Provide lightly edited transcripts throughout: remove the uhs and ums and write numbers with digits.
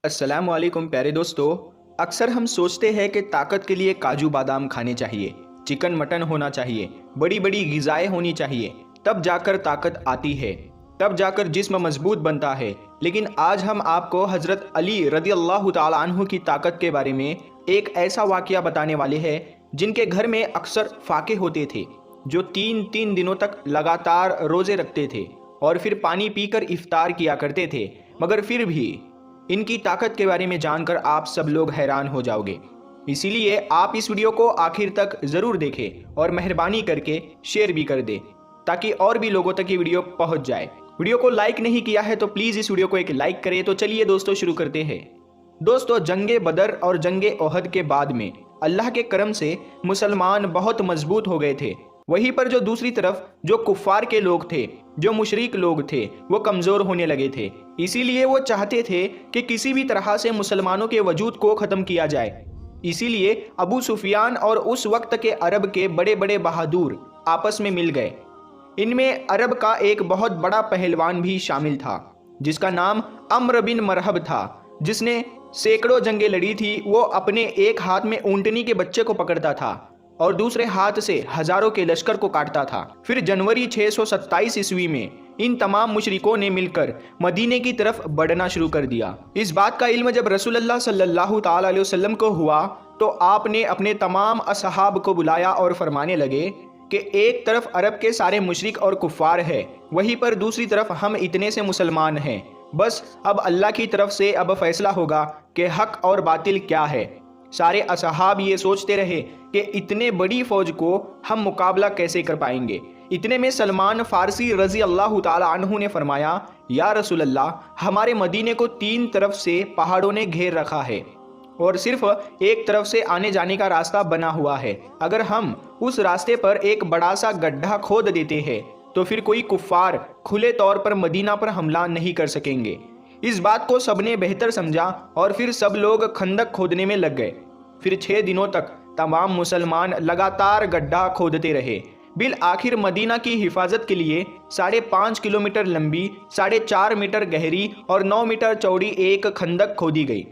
अस्सलाम वालेकुम प्यारे दोस्तों। अक्सर हम सोचते हैं कि ताकत के लिए काजू बादाम खाने चाहिए, चिकन मटन होना चाहिए, बड़ी बड़ी ग़िज़ाएँ होनी चाहिए, तब जाकर ताकत आती है, तब जाकर जिस्म मजबूत बनता है। लेकिन आज हम आपको हज़रत अली रज़ी अल्लाह ताला अन्हु की ताकत के बारे में एक ऐसा वाक़या बताने वाले हैं जिनके घर में अक्सर फाके होते थे, जो 3-3 दिनों तक लगातार रोज़े रखते थे और फिर पानी पीकर इफ्तार किया करते थे। मगर फिर भी इनकी ताकत के बारे में जानकर आप सब लोग हैरान हो जाओगे। इसीलिए आप इस वीडियो को आखिर तक ज़रूर देखें और मेहरबानी करके शेयर भी कर दें ताकि और भी लोगों तक ये वीडियो पहुंच जाए। वीडियो को लाइक नहीं किया है तो प्लीज़ इस वीडियो को एक लाइक करें। तो चलिए दोस्तों शुरू करते हैं। दोस्तों, जंगे बदर और जंगे ओहद के बाद में अल्लाह के करम से मुसलमान बहुत मजबूत हो गए थे। वहीं पर जो दूसरी तरफ जो कुफ़ार के लोग थे, जो मुशरिक लोग थे, वो कमज़ोर होने लगे थे। इसीलिए वो चाहते थे कि किसी भी तरह से मुसलमानों के वजूद को ख़त्म किया जाए। इसीलिए अबू सुफियान और उस वक्त के अरब के बड़े बड़े बहादुर आपस में मिल गए। इनमें अरब का एक बहुत बड़ा पहलवान भी शामिल था जिसका नाम अम्र बिन मरहब था, जिसने सैकड़ों जंगें लड़ी थी। वो अपने एक हाथ में ऊँटनी के बच्चे को पकड़ता था और दूसरे हाथ से हजारों के लश्कर को काटता था। फिर जनवरी 627 ईस्वी में इन तमाम मुशरिकों ने मिलकर मदीने की तरफ बढ़ना शुरू कर दिया। इस बात का इल्म जब रसूलुल्लाह सल्लल्लाहु ताला अलैहि वसल्लम को हुआ तो आपने अपने तमाम असहाब को बुलाया और फरमाने लगे कि एक तरफ अरब के सारे मुशरिक और कुफ़ार है, वहीं पर दूसरी तरफ हम इतने से मुसलमान हैं। बस अब अल्लाह की तरफ से अब फैसला होगा कि हक और बातिल क्या है। सारे असहाब ये सोचते रहे कि इतने बड़ी फौज को हम मुकाबला कैसे कर पाएंगे। इतने में सलमान फारसी रज़ी अल्लाह ताला अन्हु ने फरमाया, या रसूल अल्लाह, हमारे मदीने को 3 तरफ से पहाड़ों ने घेर रखा है और सिर्फ एक तरफ से आने जाने का रास्ता बना हुआ है। अगर हम उस रास्ते पर एक बड़ा सा गड्ढा खोद देते हैं तो फिर कोई कुफ़ार खुले तौर पर मदीना पर हमला नहीं कर सकेंगे। इस बात को सबने बेहतर समझा और फिर सब लोग खंदक खोदने में लग गए। फिर 6 दिनों तक तमाम मुसलमान लगातार गड्ढा खोदते रहे। बिल आखिर मदीना की हिफाजत के लिए 5.5 किलोमीटर लंबी, 4.5 मीटर गहरी और 9 मीटर चौड़ी एक खंदक खोदी गई।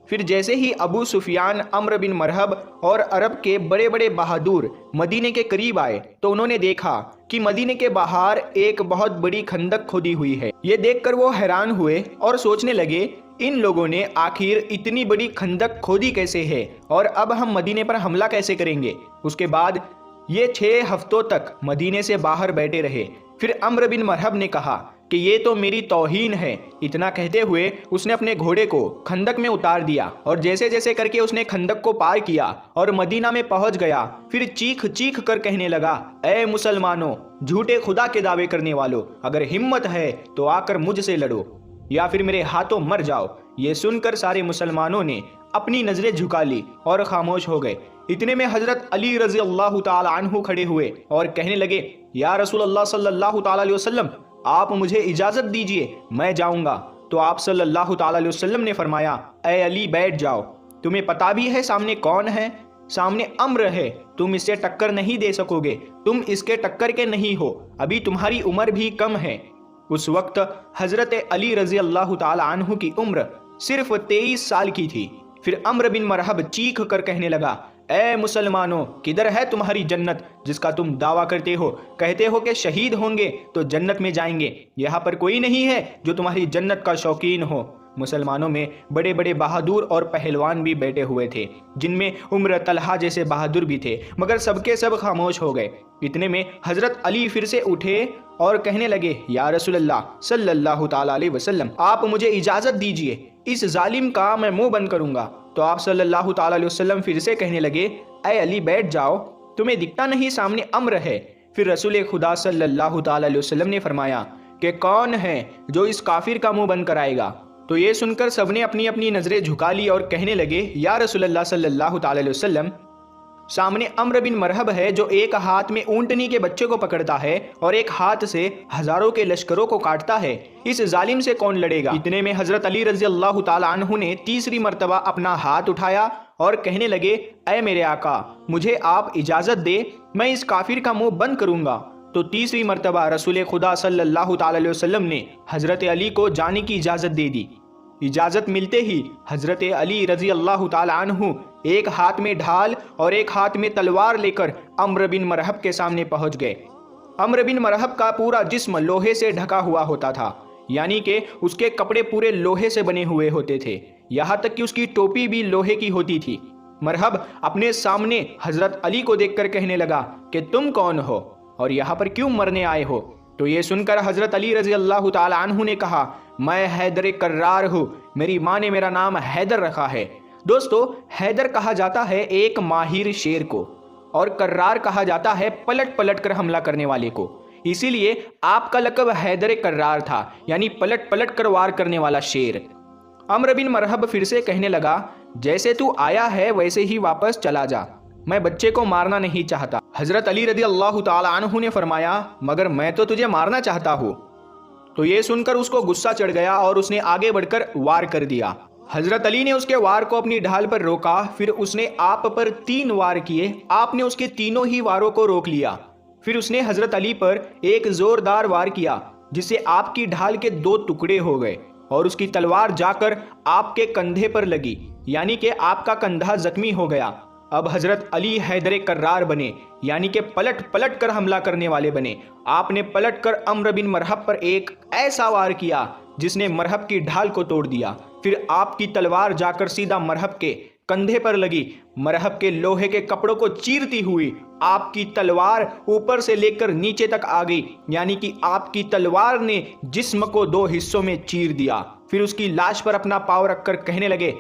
फिर जैसे ही अबू सुफियान, अम्र बिन मरहब और अरब के बड़े बड़े बहादुर मदीने के करीब आए तो उन्होंने देखा कि मदीने के बाहर एक बहुत बड़ी खंदक खोदी हुई है। ये देखकर वो हैरान हुए और सोचने लगे, इन लोगों ने आखिर इतनी बड़ी खंदक खोदी कैसे है और अब हम मदीने पर हमला कैसे करेंगे। उसके बाद ये 6 हफ्तों तक मदीने से बाहर बैठे रहे। फिर अम्र बिन मरहब ने कहा कि ये तो मेरी तौहीन है। इतना कहते हुए उसने अपने घोड़े को खंदक में उतार दिया और जैसे जैसे करके उसने खंदक को पार किया और मदीना में पहुंच गया। फिर चीख चीख कर कहने लगा, ऐ मुसलमानों, झूठे खुदा के दावे करने वालों, अगर हिम्मत है तो आकर मुझसे लड़ो या फिर मेरे हाथों मर जाओ। ये सुनकर सारे मुसलमानों ने अपनी नजरें झुका ली और खामोश हो गए। इतने में हजरत अली रज़ी अल्लाह ताला अन्हु खड़े हुए और कहने लगे, या रसूल अल्लाह सल्लल्लाहु ताला अलैहि वसल्लम, आप मुझे इजाज़त दीजिए, मैं जाऊंगा। तो आप सल्लल्लाहु ताला अलैहि वसल्लम ने फरमाया, ऐ अली, बैठ जाओ। तुम्हें पता भी है सामने कौन है? सामने अम्र है। तुम इससे टक्कर नहीं दे सकोगे, तुम इसके टक्कर के नहीं हो, अभी तुम्हारी उम्र भी कम है। उस वक्त हजरत अली रज़ी अल्लाह ताला अन्हु की उम्र सिर्फ 23 साल की थी। फिर अम्र बिन मरहब चीख कर कहने लगा, ऐ मुसलमानों, किधर है तुम्हारी जन्नत जिसका तुम दावा करते हो? कहते हो कि शहीद होंगे तो जन्नत में जाएंगे। यहाँ पर कोई नहीं है जो तुम्हारी जन्नत का शौकीन हो। मुसलमानों में बड़े बड़े बहादुर और पहलवान भी बैठे हुए थे, जिनमें उम्र तलहा जैसे बहादुर भी थे, मगर सबके सब खामोश हो गए। इतने में हजरत अली फिर से उठे और कहने लगे, या रसूलल्लाह सल्लल्लाहु ताला अलैहि वसल्लम, आप मुझे इजाज़त दीजिए, इस जालिम का मैं मुंह बंद करूंगा। तो आप सल्लल्लाहु ताला अलैहि वसल्लम फिर से कहने लगे, ऐ अली, बैठ जाओ, तुम्हें दिखता नहीं सामने अम्र है? फिर रसूल खुदा सल्लल्लाहु ताला अलैहि वसल्लम ने फरमाया कि कौन है जो इस काफिर का मुंह बंद कराएगा? तो ये सुनकर सबने अपनी अपनी नज़रें झुका ली और कहने लगे, या रसूलल्लाह सल्लल्लाहु ताला अलैहि वसल्लम, सामने अम्र बिन मरहब है जो एक हाथ में ऊँटनी के बच्चे को पकड़ता है और एक हाथ से हजारों के लश्करों को काटता है। इस जालिम से कौन लड़ेगा? इतने में हजरत अली रज़ी अल्लाह ताला अन्हु ने तीसरी मर्तबा अपना हाथ उठाया और कहने लगे, ऐ मेरे आका, मुझे आप इजाज़त दे, मैं इस काफिर का मुंह बंद करूंगा। तो तीसरी मर्तबा रसूल खुदा सल्लल्लाहु ताला अलैहि वसल्लम ने हज़रत अली को जाने की इजाज़त दे दी। इजाजत मिलते ही हजरत अली रजी अल्लाह ताला अन्हु एक हाथ में ढाल और एक हाथ में तलवार लेकर अम्र बिन मरहब के सामने पहुंच गए। अम्र बिन मरहब का पूरा जिस्म लोहे से ढका हुआ होता था, यानी कि उसके कपड़े पूरे लोहे से बने हुए होते थे, यहाँ तक कि उसकी टोपी भी लोहे की होती थी। मरहब अपने सामने हजरत अली को देखकर कहने लगा कि तुम कौन हो और यहाँ पर क्यों मरने आए हो? तो ये सुनकर हजरत अली रजी अल्लाह ताला अन्हु ने कहा, मैं हैदर कर्रार हूँ, मेरी माँ ने मेरा नाम हैदर रखा है। दोस्तों, हैदर कहा जाता है एक माहिर शेर को, और कर्रार कहा जाता है पलट पलट कर हमला करने वाले को। इसीलिए आपका लक़ब हैदर कर्रार था, यानी पलट पलट कर वार करने वाला शेर। अम्र बिन मरहब फिर से कहने लगा, जैसे तू आया है वैसे ही वापस चला जा, मैं बच्चे को मारना नहीं चाहता। हजरत अली रज़ी अल्लाह ताला अन्हु ने फरमाया, मगर मैं तो तुझे मारना चाहता हूँ। तो ये सुनकर उसको गुस्सा चढ़ गया और उसने आगे बढ़कर वार कर दिया। हजरत अली ने उसके वार को अपनी ढाल पर रोका, फिर उसने आप पर 3 वार किए। आपने उसके तीनों ही वारों को रोक लिया। फिर उसने हजरत अली पर एक जोरदार वार किया, जिससे आपकी ढाल के 2 टुकड़े हो गए और उसकी तलवार जाकर आपके कंधे पर लगी, यानी कि आपका कंधा जख्मी हो गया। अब हजरत अली हैदर कर्रार बने, यानी कि पलट पलट कर हमला करने वाले बने। आपने पलट कर अम्र बिन मरहब पर एक ऐसा वार किया जिसने मरहब की ढाल को तोड़ दिया। फिर आपकी तलवार जाकर सीधा मरहब के कंधे पर लगी। मरहब के लोहे के कपड़ों को चीरती हुई आपकी तलवार ऊपर से लेकर नीचे तक आ गई, यानी कि आपकी तलवार ने जिस्म को 2 हिस्सों में चीर दिया। फिर उसकी लाश पर अपना पाँव रखकर कहने लगे,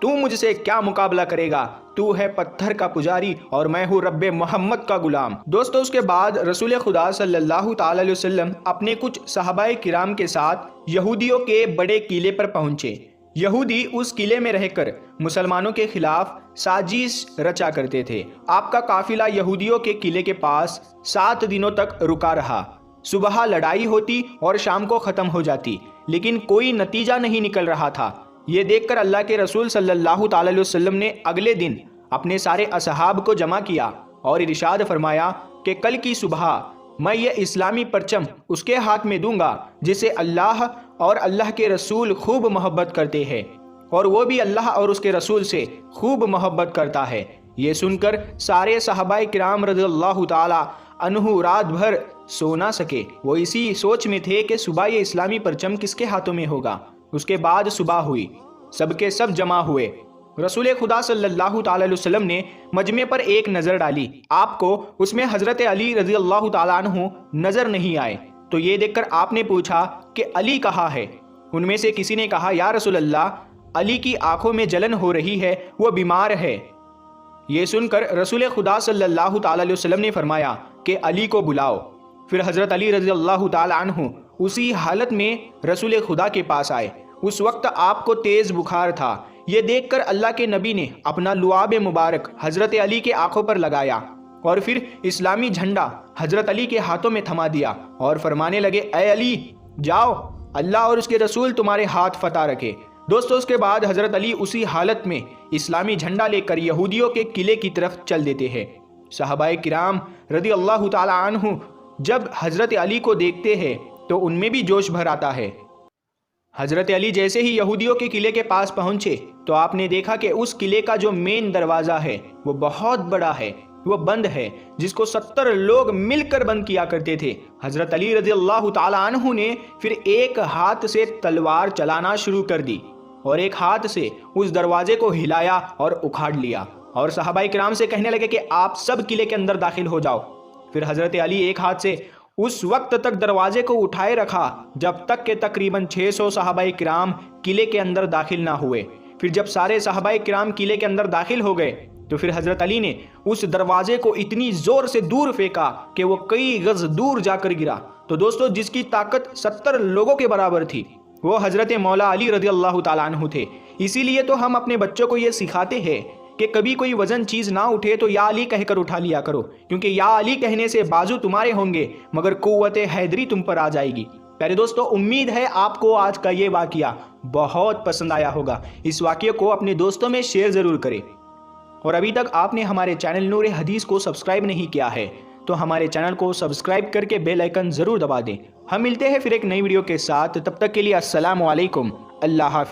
तू मुझसे क्या मुकाबला करेगा? तू है पत्थर का पुजारी और मैं हूँ रब्बे मोहम्मद का गुलाम। दोस्तों, उसके बाद रसूल खुदा सल्लल्लाहु ताला अलैहि वसल्लम अपने कुछ सहाबाए किराम के साथ यहूदियों के बड़े किले पर पहुंचे। यहूदी उस किले में रहकर मुसलमानों के खिलाफ साजिश रचा करते थे। आपका काफिला यहूदियों के किले के पास 7 दिनों तक रुका रहा। सुबह लड़ाई होती और शाम को ख़त्म हो जाती, लेकिन कोई नतीजा नहीं निकल रहा था। ये देखकर अल्लाह के रसूल सल्लल्लाहु ताला अलैहि वसल्लम ने अगले दिन अपने सारे असहाब को जमा किया और इरशाद फरमाया कि कल की सुबह मैं ये इस्लामी परचम उसके हाथ में दूंगा जिसे अल्लाह और अल्लाह के रसूल खूब मोहब्बत करते हैं, और वो भी अल्लाह और उसके रसूल से खूब मोहब्बत करता है। ये सुनकर सारे सहाबाए किराम रज़ियल्लाहु ताला अन्हु रात भर सो ना सके। वो इसी सोच में थे कि सुबह ये इस्लामी परचम किसके हाथों में होगा। उसके बाद सुबह हुई, सबके सब जमा हुए। रसूल खुदा सल्लल्लाहु ताला अलैहि वसल्लम ने मजमे पर एक नज़र डाली। आपको उसमें हज़रत अली रज़ी अल्लाह ताला अन्हु नज़र नहीं आए। तो ये देखकर आपने पूछा कि अली कहाँ है? उनमें से किसी ने कहा, या रसूल अल्लाह, अली की आंखों में जलन हो रही है, वो बीमार है। ये सुनकर रसूल खुदा सल्लल्लाहु ताला अलैहि वसल्लम ने फरमाया कि अली को बुलाओ। फिर हज़रत अली रज़ी अल्लाह ताला अन्हु उसी हालत में रसूल खुदा के पास आए। उस वक्त आपको तेज़ बुखार था। ये देखकर अल्लाह के नबी ने अपना लुआब मुबारक हज़रत अली के आंखों पर लगाया और फिर इस्लामी झंडा हज़रत अली के हाथों में थमा दिया और फरमाने लगे, ए अली, जाओ, अल्लाह और उसके रसूल तुम्हारे हाथ फतह रखे। दोस्तों, उसके बाद हज़रत अली उसी हालत में इस्लामी झंडा लेकर यहूदियों के किले की तरफ चल देते हैं। सहाबाए किराम रज़ी अल्लाह ताला अन्हु जब हज़रत अली को देखते हैं तो उनमें भी जोश भर आता है। हज़रत अली जैसे ही यहूदियों के किले के पास पहुंचे तो आपने देखा कि उस किले का जो मेन दरवाज़ा है वो बहुत बड़ा है, वो बंद है, जिसको 70 लोग मिलकर बंद किया करते थे। हज़रत अली रज़ी अल्लाह ताला अन्हु ने फिर एक हाथ से तलवार चलाना शुरू कर दी और एक हाथ से उस दरवाजे को हिलाया और उखाड़ लिया और सहाबाए किराम से कहने लगे कि आप सब किले के अंदर दाखिल हो जाओ। फिर हज़रत अली एक हाथ से उस वक्त तक दरवाजे को उठाए रखा जब तक के तकरीबन 600 सहाबाए किराम किले के अंदर दाखिल ना हुए। फिर जब सारे सहाबाए किराम किले के अंदर दाखिल हो गए तो फिर हज़रत अली ने उस दरवाजे को इतनी ज़ोर से दूर फेंका कि वो कई गज़ दूर जाकर गिरा। तो दोस्तों, जिसकी ताकत 70 लोगों के बराबर थी वो हज़रत मौला अली रज़ी अल्लाह ताला अन्हु थे। इसीलिए तो हम अपने बच्चों को ये सिखाते हैं कि कभी कोई वजन चीज़ ना उठे तो या अली कहकर उठा लिया करो, क्योंकि या अली कहने से बाजू तुम्हारे होंगे मगर कुव्वत हैदरी तुम पर आ जाएगी। प्यारे दोस्तों, उम्मीद है आपको आज का ये वाक़या बहुत पसंद आया होगा। इस वाक़ये को अपने दोस्तों में शेयर ज़रूर करें और अभी तक आपने हमारे चैनल नूर हदीस को सब्सक्राइब नहीं किया है तो हमारे चैनल को सब्सक्राइब करके बेल आइकन ज़रूर दबा दें। हम मिलते हैं फिर एक नई वीडियो के साथ, तब तक के लिए अस्सलामु अलैकुम, अल्लाह हाफ़िज़।